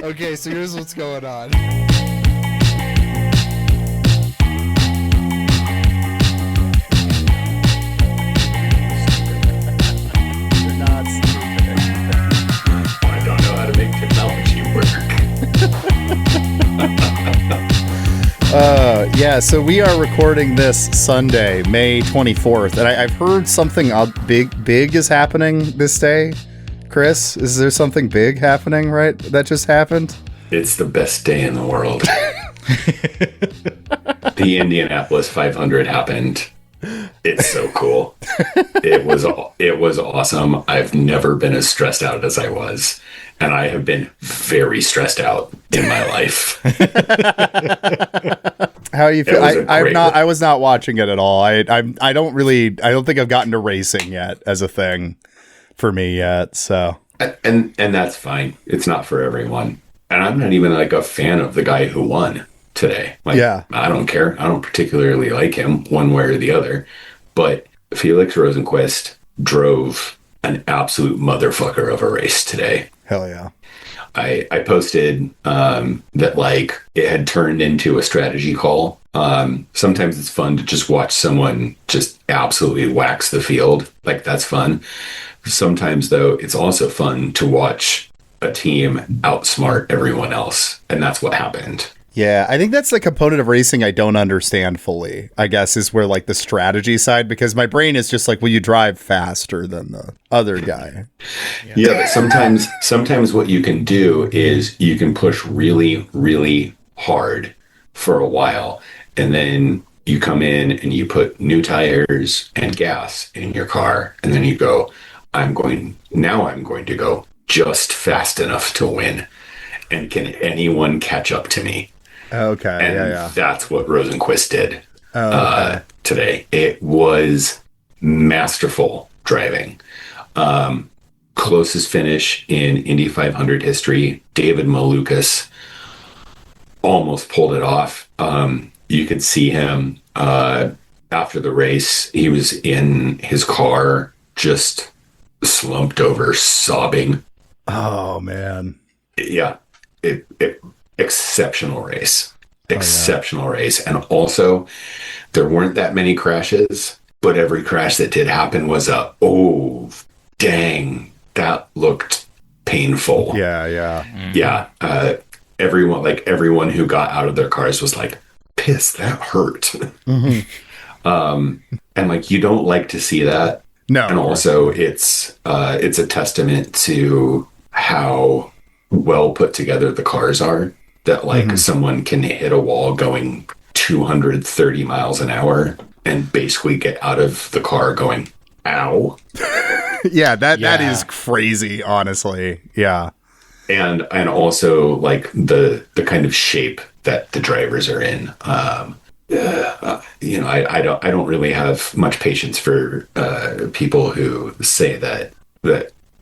Okay, so here's what's going on. You're not stupid. I don't know how to make technology work. Yeah, so we are recording this Sunday, May 24th, and I've heard something big is happening this day. Chris, is there something big happening, right, that just happened? It's the best day in the world. The Indianapolis 500 happened. It's so cool. It was awesome. I've never been as stressed out as I was, and I have been very stressed out in my life. How do you feel? I was not watching it at all. I don't think I've gotten to racing yet as a thing for me yet. So and that's fine. It's not for everyone. And I'm not even like a fan of the guy who won today. Like, yeah. I don't care. I don't particularly like him one way or the other. But Felix Rosenqvist drove an absolute motherfucker of a race today. Hell yeah. I posted that like it had turned into a strategy call. Sometimes it's fun to just watch someone just absolutely wax the field. Like, that's fun. Sometimes, though, it's also fun to watch a team outsmart everyone else. And that's what happened. Yeah, I think that's the component of racing I don't understand fully, I guess, is where like the strategy side, because my brain is just like, well, you drive faster than the other guy. Yeah, but sometimes what you can do is you can push really, really hard for a while, and then you come in and you put new tires and gas in your car, and then you go, I'm going to go just fast enough to win. And can anyone catch up to me? Okay, and that's what Rosenqvist did today. It was masterful driving. Closest finish in Indy 500 history. David Malukas almost pulled it off. You could see him after the race. He was in his car, just slumped over, sobbing. Oh, man. Yeah. Exceptional race. Race. And also, there weren't that many crashes, but every crash that did happen was dang, that looked painful. Yeah. Yeah. Everyone who got out of their cars was like, piss, that hurt. Mm-hmm. And like, you don't like to see that. No. And also it's a testament to how well put together the cars are, that like someone can hit a wall going 230 miles an hour and basically get out of the car going, ow. That is crazy, honestly. Yeah. And also like the kind of shape that the drivers are in. I don't really have much patience for people who say that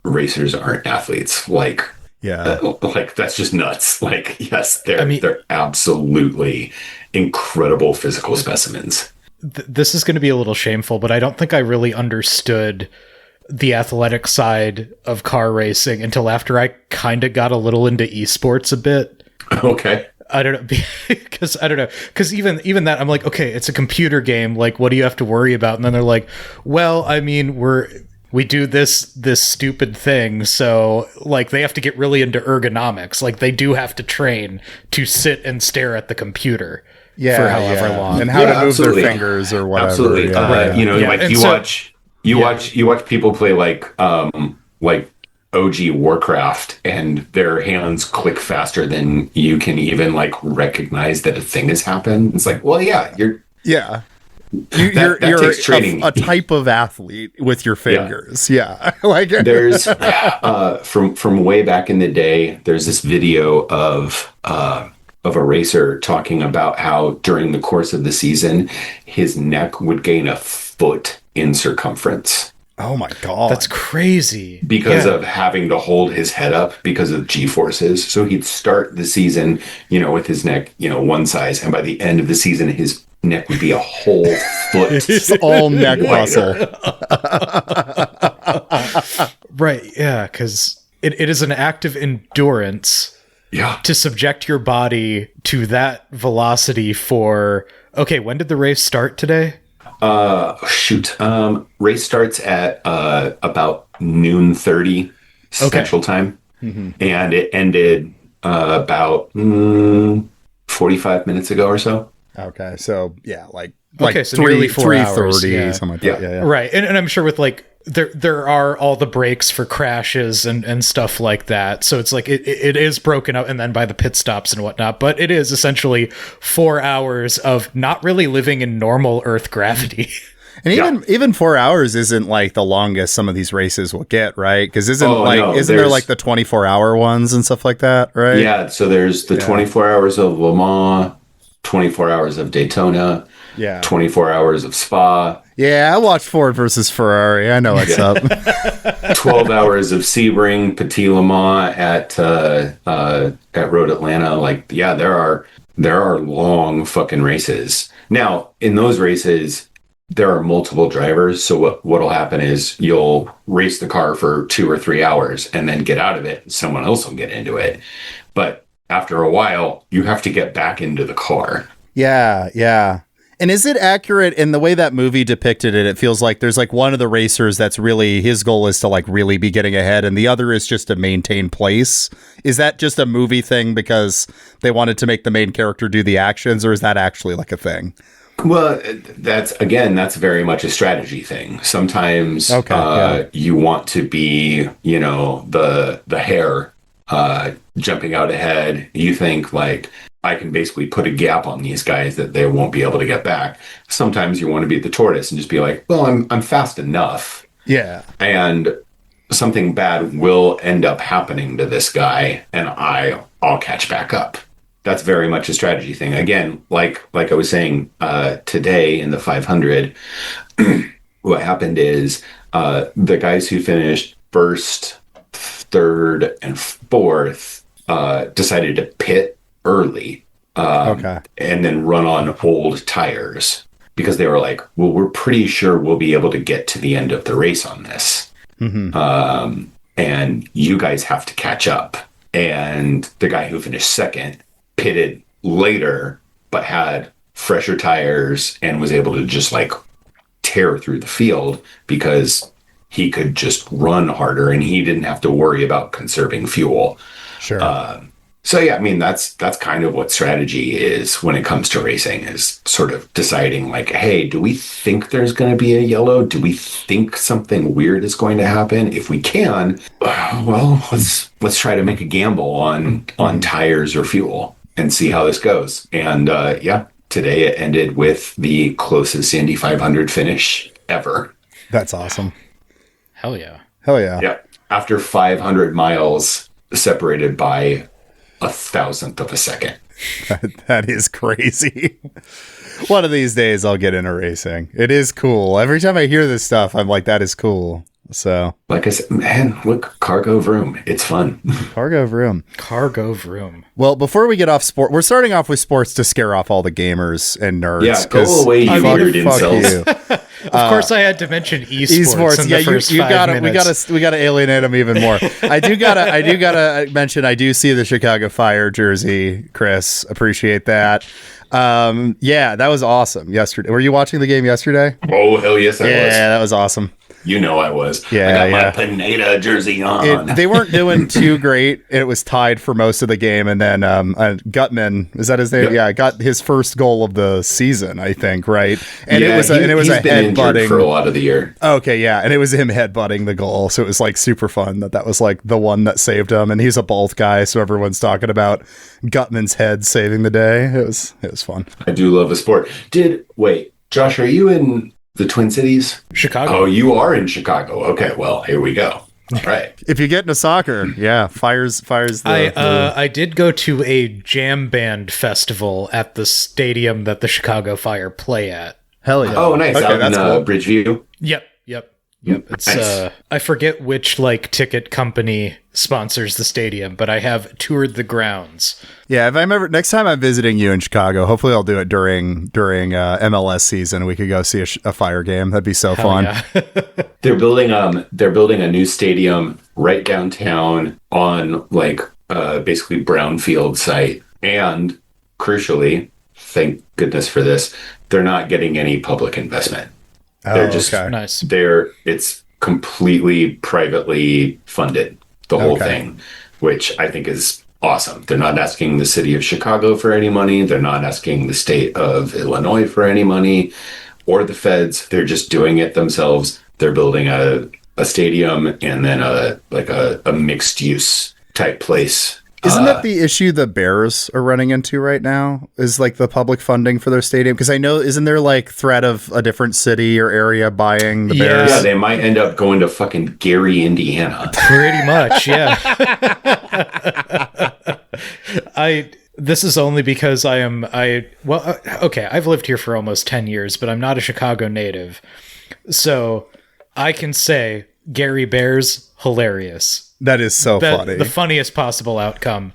racers aren't athletes. Like, like that's just nuts. Like, yes, they're absolutely incredible physical specimens. This is going to be a little shameful, but I don't think I really understood the athletic side of car racing until after I kind of got a little into esports a bit. Okay. I don't know, because even that, I'm like, okay, it's a computer game. Like, what do you have to worry about? And then they're like, well, I mean, we do this stupid thing, so like they have to get really into ergonomics. Like, they do have to train to sit and stare at the computer for however long, and how to move their fingers or whatever. Absolutely, you watch people play like OG Warcraft, and their hands click faster than you can even like recognize that a thing has happened. It's like, well, yeah, you're you're a type of athlete with your fingers. Yeah. Like there's from way back in the day, there's this video of a racer talking about how during the course of the season, his neck would gain a foot in circumference. Oh my God. That's crazy. Because of having to hold his head up because of G-forces. So he'd start the season, with his neck, one size. And by the end of the season, his neck would be a whole foot. It's all neck muscle. Right. Yeah. Because it is an act of endurance Yeah. To subject your body to that velocity for, okay, when did the race start today? Race starts at about noon 30 Central Time. Mm-hmm. And it ended about 45 minutes ago or so. Okay, so yeah, like So nearly 4 hours, 3:30, something like that. Yeah. Right, and I'm sure with like there are all the breaks for crashes and stuff like that. So it's like it is broken up and then by the pit stops and whatnot. But it is essentially 4 hours of not really living in normal Earth gravity. And even 4 hours isn't like the longest some of these races will get, right? Because isn't there like the 24-hour ones and stuff like that, right? Yeah, so there's the 24 hours of Le Mans, 24 hours of Daytona, 24 hours of Spa. Yeah, I watched Ford versus Ferrari. I know what's up. 12 hours of Sebring, Petit Le Mans at Road Atlanta. Like, yeah, there are long fucking races. Now, in those races, there are multiple drivers. So what'll happen is you'll race the car for 2 or 3 hours and then get out of it. And someone else will get into it. But after a while, you have to get back into the car. Yeah. And is it accurate in the way that movie depicted it? It feels like there's like one of the racers that's really, his goal is to like really be getting ahead, and the other is just to maintain place. Is that just a movie thing because they wanted to make the main character do the actions, or is that actually like a thing? Well, that's very much a strategy thing. Sometimes you want to be, the hare jumping out ahead. You think like, I can basically put a gap on these guys that they won't be able to get back. Sometimes you want to be the tortoise and just be like, well, I'm fast enough. Yeah. And something bad will end up happening to this guy and I'll catch back up. That's very much a strategy thing. Again, like I was saying today in the 500, what happened is the guys who finished first, third, and fourth decided to pit early and then run on old tires because they were like, well, we're pretty sure we'll be able to get to the end of the race on this. Mm-hmm. And you guys have to catch up. And the guy who finished second pitted later, but had fresher tires and was able to just like tear through the field because he could just run harder and he didn't have to worry about conserving fuel. Sure. So yeah, I mean, that's kind of what strategy is when it comes to racing, is sort of deciding like, hey, do we think there's going to be a yellow? Do we think something weird is going to happen? If we can, well, let's try to make a gamble on tires or fuel and see how this goes. And today it ended with the closest Indy 500 finish ever. That's awesome. Hell yeah. Yeah. After 500 miles separated by 1,000th of a second. That is crazy. One of these days I'll get into racing. It is cool. Every time I hear this stuff, I'm like, that is cool. So, like I said, man, look, cargo vroom. It's fun. Cargo vroom. Well, before we get off sport, we're starting off with sports to scare off all the gamers and nerds. Yeah, go away, you weird incels. Of course, I had to mention esports. In the first 5 minutes. We gotta alienate them even more. I do gotta mention. I do see the Chicago Fire jersey, Chris. Appreciate that. Yeah, that was awesome yesterday. Were you watching the game yesterday? Oh hell yes, I was. Yeah, that was awesome. You know I was. Yeah, I got my Pineda jersey on. They weren't doing too great. It was tied for most of the game, and then Gutman, is that his name? Yep. Yeah, got his first goal of the season, I think, right? And it was a headbutting for a lot of the year. Okay, yeah, and it was him headbutting the goal, so it was like super fun that was like the one that saved him. And he's a bald guy, so everyone's talking about Gutman's head saving the day. It was fun. I do love a sport. Wait, Josh, are you in the Twin Cities? Chicago. Oh, you are in Chicago. Okay, well, here we go. All right. If you get into soccer, yeah, fires I did go to a jam band festival at the stadium that the Chicago Fire play at. Hell yeah. Oh, nice. Okay, out in cool. Bridgeview. Yep. It's nice. I forget which like ticket company sponsors the stadium, but I have toured the grounds. Yeah, if I'm ever next time I'm visiting you in Chicago, hopefully I'll do it during MLS season. We could go see a Fire game. That'd be so fun. Yeah. They're building a new stadium right downtown on like basically brownfield site. And crucially, thank goodness for this, they're not getting any public investment. They're just nice. It's completely privately funded, the whole thing, which I think is awesome. They're not asking the city of Chicago for any money. They're not asking the state of Illinois for any money or the feds. They're just doing it themselves. They're building a stadium and then a mixed use type place. Isn't that the issue the Bears are running into right now? Is like the public funding for their stadium? Because I know, isn't there like threat of a different city or area buying the Bears? Yeah, they might end up going to fucking Gary, Indiana. Pretty much, yeah. This is only because I've lived here for almost 10 years, but I'm not a Chicago native. So I can say Gary Bears, hilarious. That is so funny. The funniest possible outcome.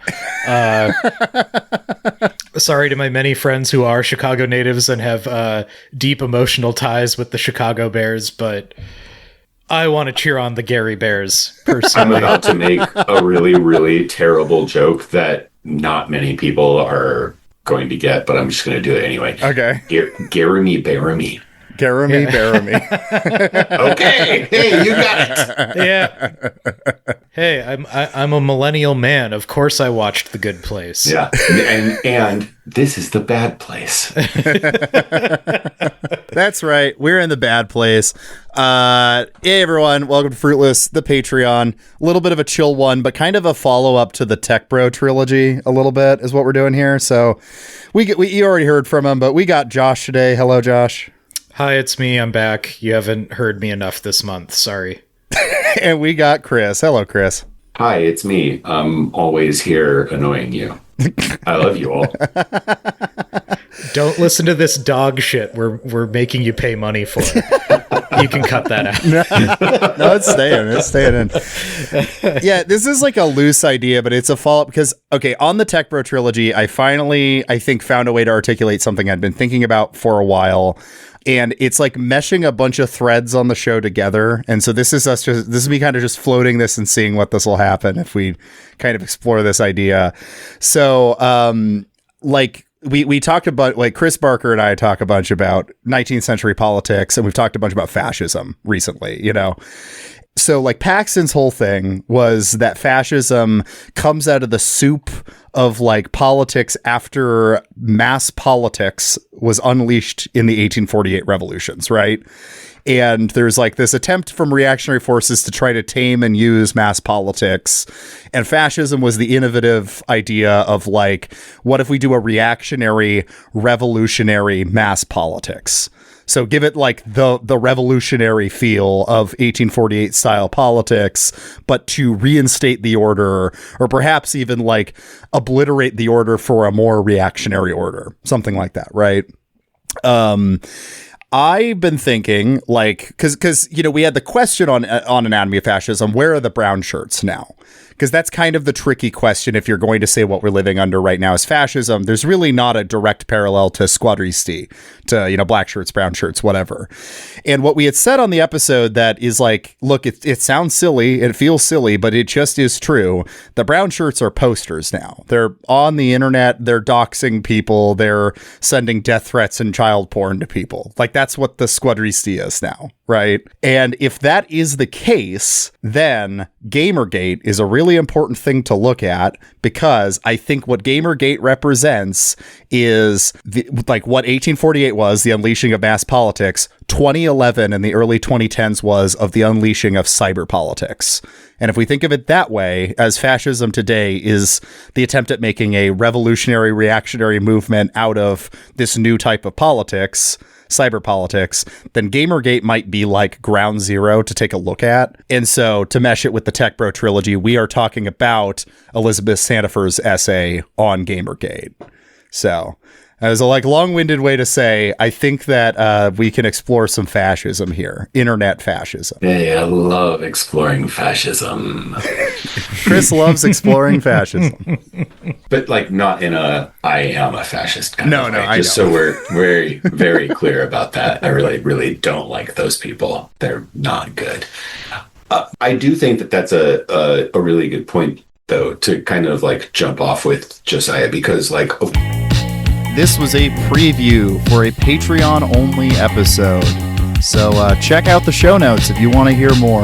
Sorry to my many friends who are Chicago natives and have deep emotional ties with the Chicago Bears, but I want to cheer on the Gary Bears personally. I'm about to make a really, really terrible joke that not many people are going to get, but I'm just going to do it anyway. Okay. Gary me, bear me. Garamy, Baramy. Okay, hey, you got it. Yeah. Hey, I'm a millennial man. Of course, I watched The Good Place. Yeah, and this is the bad place. That's right. We're in the bad place. Hey everyone, welcome to Fruitless, the Patreon. A little bit of a chill one, but kind of a follow up to the Tech Bro trilogy. A little bit is what we're doing here. So you already heard from him, but we got Josh today. Hello, Josh. Hi, it's me. I'm back. You haven't heard me enough this month. Sorry. And we got Chris. Hello, Chris. Hi, it's me. I'm always here annoying you. I love you all. Don't listen to this dog shit we're making you pay money for. You can cut that out. No, it's staying. It's staying in. Yeah, this is like a loose idea, but it's a follow-up because, okay, on the Tech Bro trilogy, I finally, I think, found a way to articulate something I'd been thinking about for a while. And it's like meshing a bunch of threads on the show together. And so this is me kind of just floating this and seeing what this will happen if we kind of explore this idea. So, like we talked about, like Chris Barker and I talk a bunch about 19th century politics, and we've talked a bunch about fascism recently, you know? So like Paxton's whole thing was that fascism comes out of the soup of like politics after mass politics was unleashed in the 1848 revolutions, right? And there's like this attempt from reactionary forces to try to tame and use mass politics. And fascism was the innovative idea of like, what if we do a reactionary, revolutionary mass politics? So give it like the revolutionary feel of 1848 style politics, but to reinstate the order, or perhaps even like obliterate the order for a more reactionary order, something like that, right? I've been thinking like, because you know, we had the question on Anatomy of Fascism, where are the brown shirts now? Because that's kind of the tricky question if you're going to say what we're living under right now is fascism. There's really not a direct parallel to squadristi, to, you know, black shirts, brown shirts, whatever. And what we had said on the episode that is like, look, it sounds silly, it feels silly, but it just is true. The brown shirts are posters now. They're on the internet, they're doxing people, they're sending death threats and child porn to people. Like that's what the squadristi is now, right? And if that is the case, then Gamergate is a really important thing to look at, because I think what Gamergate represents is like what 1848 was, the unleashing of mass politics, 2011 and the early 2010s was of the unleashing of cyberpolitics. And if we think of it that way, as fascism today is the attempt at making a revolutionary, reactionary movement out of this new type of politics, cyberpolitics, then Gamergate might be like ground zero to take a look at. And so to mesh it with the Tech Bro trilogy, we are talking about Elizabeth Sandifer's essay on Gamergate. So that was a like long-winded way to say, I think that we can explore some fascism here, internet fascism. Hey, I love exploring fascism. Chris loves exploring fascism. But like not in a I am a fascist kind of way. I just know. So we're very, very clear about that. I really, really don't like those people. They're not good. I do think that that's a really good point though, to kind of like jump off with Josiah, because like This was a preview for a Patreon only episode. So check out the show notes if you want to hear more.